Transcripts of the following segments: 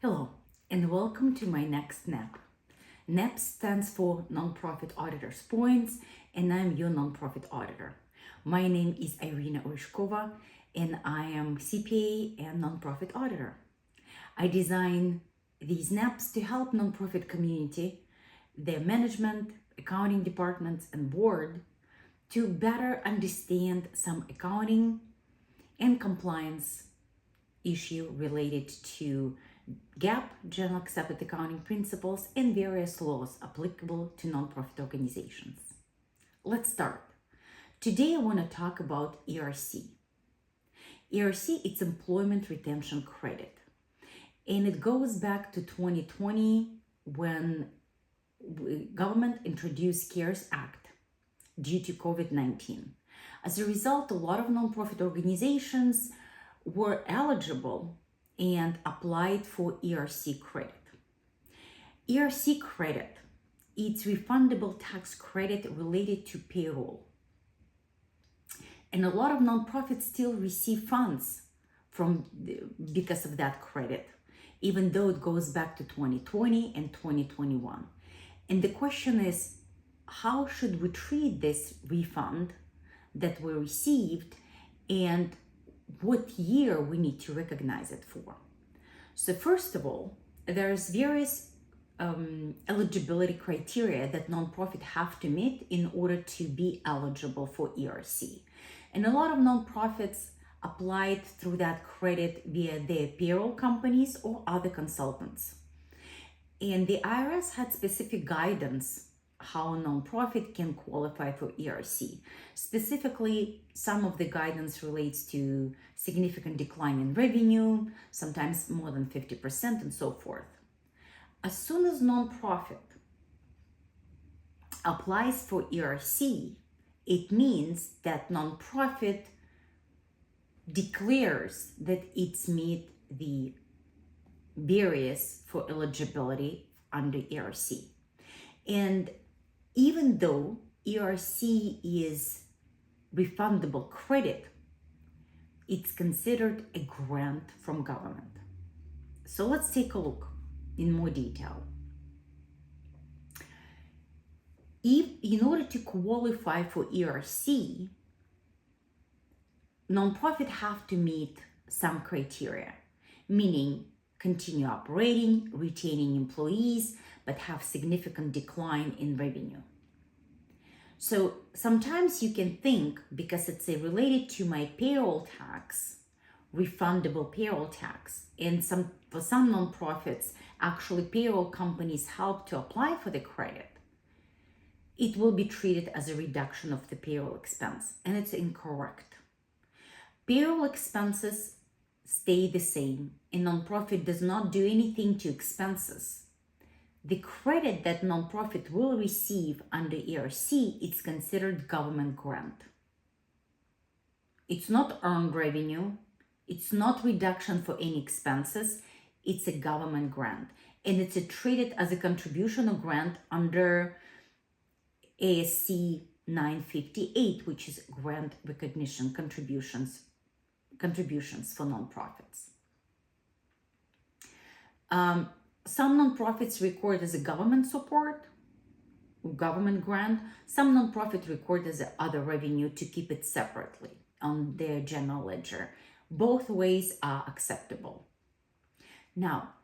Hello, and welcome to my next NAP. NAP stands for Nonprofit Auditors Points, and I'm your nonprofit auditor. My name is Irina Oishkova, and I am CPA and nonprofit auditor. I design these NAPs to help nonprofit community, their management, accounting departments, and board to better understand some accounting and compliance issue related to GAAP, General Accepted Accounting Principles, and various laws applicable to nonprofit organizations. Let's start. Today I want to talk about ERC. ERC, it's Employment Retention Credit, and it goes back to 2020 when government introduced CARES Act due to COVID-19. As a result, a lot of nonprofit organizations were eligible and applied for ERC credit. ERC credit, it's refundable tax credit related to payroll. And a lot of nonprofits still receive funds because of that credit, even though it goes back to 2020 and 2021. And the question is, how should we treat this refund that we received, and what year we need to recognize it for? So first of all, there's various eligibility criteria that nonprofit have to meet in order to be eligible for ERC. And a lot of nonprofits applied through that credit via their payroll companies or other consultants. And the IRS had specific guidance how a nonprofit can qualify for ERC. Specifically, some of the guidance relates to significant decline in revenue, sometimes more than 50% and so forth. As soon as nonprofit applies for ERC, it means that nonprofit declares that it's meet the barriers for eligibility under ERC. And even though ERC is refundable credit, it's considered a grant from government. So let's take a look in more detail. In order to qualify for ERC, nonprofit have to meet some criteria, meaning continue operating, retaining employees, but have significant decline in revenue. So sometimes you can think, because it's related to my payroll tax, refundable payroll tax, and for some nonprofits, actually payroll companies help to apply for the credit, it will be treated as a reduction of the payroll expense, and it's incorrect. Payroll expenses stay the same, and nonprofit does not do anything to expenses. The credit that nonprofit will receive under ERC, it's considered government grant. It's not earned revenue. It's not reduction for any expenses. It's a government grant. And it's treated as a contribution or grant under ASC 958, which is grant recognition contributions for nonprofits. Some nonprofits record as a government support, government grant. Some nonprofits record as other revenue to keep it separately on their general ledger. Both ways are acceptable. Now,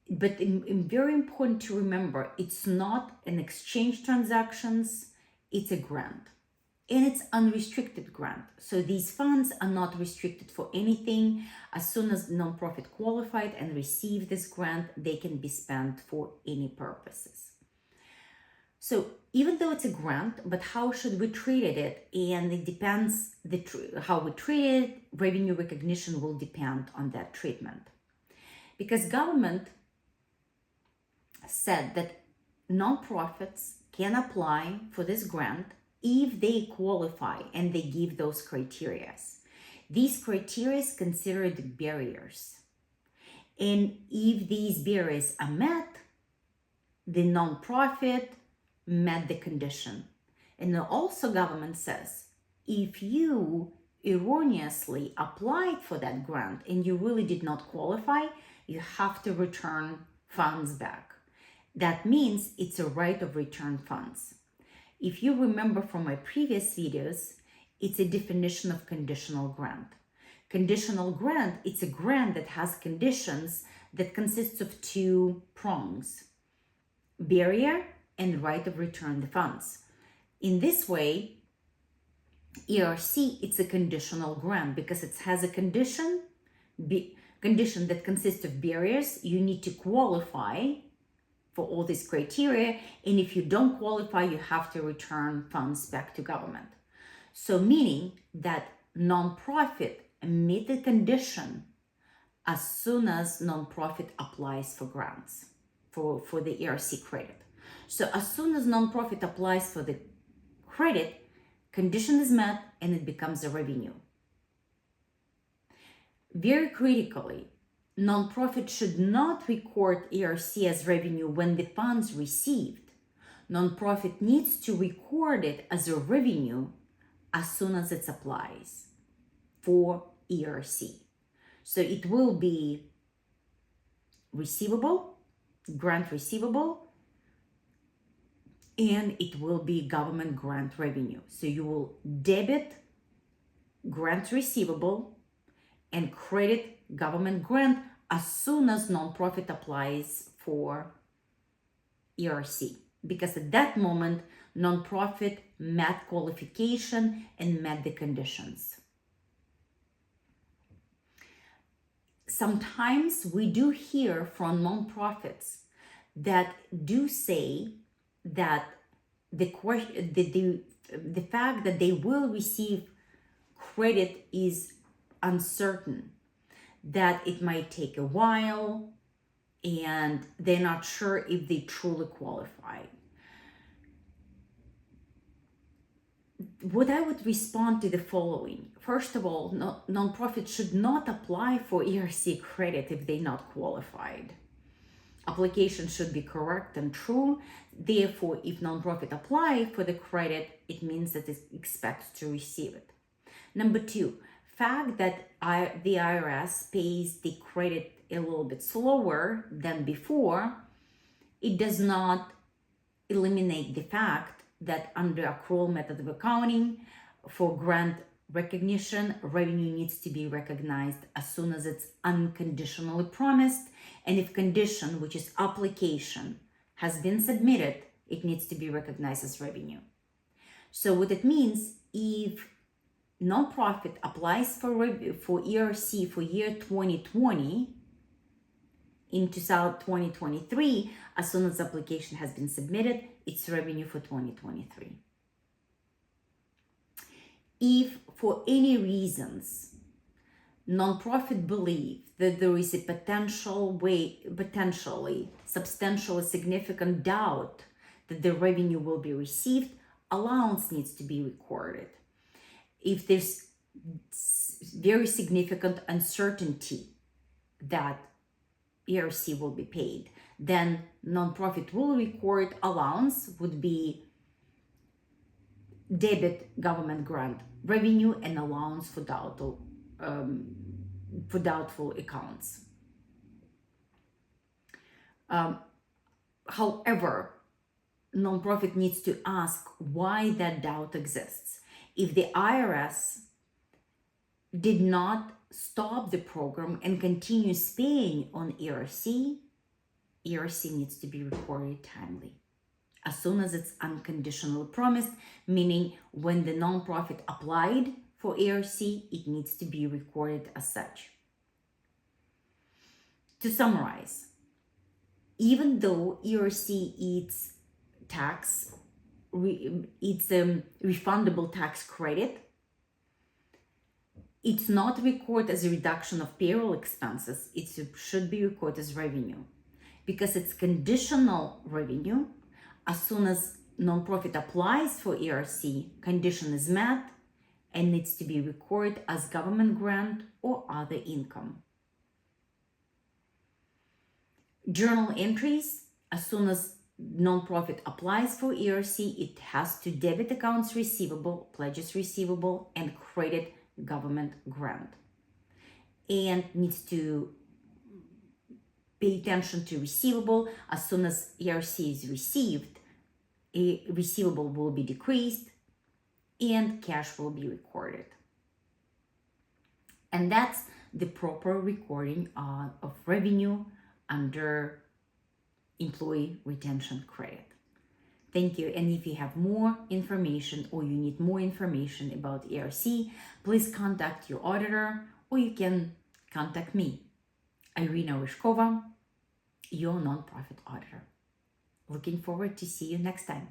but very important to remember, it's not an exchange transactions, it's a grant. And it's unrestricted grant. So these funds are not restricted for anything. As soon as nonprofit qualified and received this grant, they can be spent for any purposes. So even though it's a grant, but how should we treat it? And it depends, how we treat it, revenue recognition will depend on that treatment. Because government said that nonprofits can apply for this grant if they qualify and they give those criteria. These criteria considered barriers. And if these barriers are met, the nonprofit met the condition. And also government says, if you erroneously applied for that grant and you really did not qualify, you have to return funds back. That means it's a right of return funds. If you remember from my previous videos, it's a definition of conditional grant. Conditional grant, it's a grant that has conditions that consists of two prongs: barrier and right of return the funds. In this way, ERC, it's a conditional grant because it has a condition that consists of barriers. You need to qualify for all these criteria, and if you don't qualify, you have to return funds back to government. So meaning that nonprofit meet the condition as soon as nonprofit applies for grants, for the ERC credit. So as soon as nonprofit applies for the credit, condition is met and it becomes a revenue. Very critically, nonprofit should not record ERC as revenue when the funds received. Nonprofit needs to record it as a revenue as soon as it applies for ERC. So it will be receivable, grant receivable, and it will be government grant revenue. So you will debit grant receivable and credit government grant as soon as nonprofit applies for ERC, because at that moment nonprofit met qualification and met the conditions. Sometimes we do hear from nonprofits that do say that the fact that they will receive credit is uncertain, that it might take a while, and they're not sure if they truly qualify. What I would respond to the following: first of all, nonprofits should not apply for ERC credit if they're not qualified. Application should be correct and true. Therefore, if nonprofit apply for the credit, it means that it expects to receive it. Number two, fact that the IRS pays the credit a little bit slower than before, it does not eliminate the fact that under accrual method of accounting for grant recognition, revenue needs to be recognized as soon as it's unconditionally promised. And if condition, which is application, has been submitted, it needs to be recognized as revenue. So what it means, if nonprofit applies for ERC for year 2020 in 2023, as soon as application has been submitted, it's revenue for 2023. If for any reasons nonprofit believe that there is a potentially substantial significant doubt that the revenue will be received, allowance needs to be recorded. If there's very significant uncertainty that ERC will be paid, then nonprofit will record allowance, would be debit government grant revenue and allowance for doubtful accounts. However, nonprofit needs to ask why that doubt exists. If the IRS did not stop the program and continues paying on ERC needs to be recorded timely, as soon as it's unconditionally promised, meaning when the nonprofit applied for ERC, it needs to be recorded as such. To summarize, even though ERC it's refundable tax credit, it's not recorded as a reduction of payroll expenses. It should be recorded as revenue because it's conditional revenue. As soon as nonprofit applies for ERC, condition is met and needs to be recorded as government grant or other income. Journal entries: as soon as nonprofit applies for ERC, it has to debit accounts receivable, pledges receivable, and credit government grant, and needs to pay attention to receivable. As soon as ERC is received, a receivable will be decreased and cash will be recorded. And that's the proper recording of revenue under employee retention credit. Thank you. And if you have more information or you need more information about ERC, please contact your auditor or you can contact me, Irina Ryshkova, your nonprofit auditor. Looking forward to see you next time.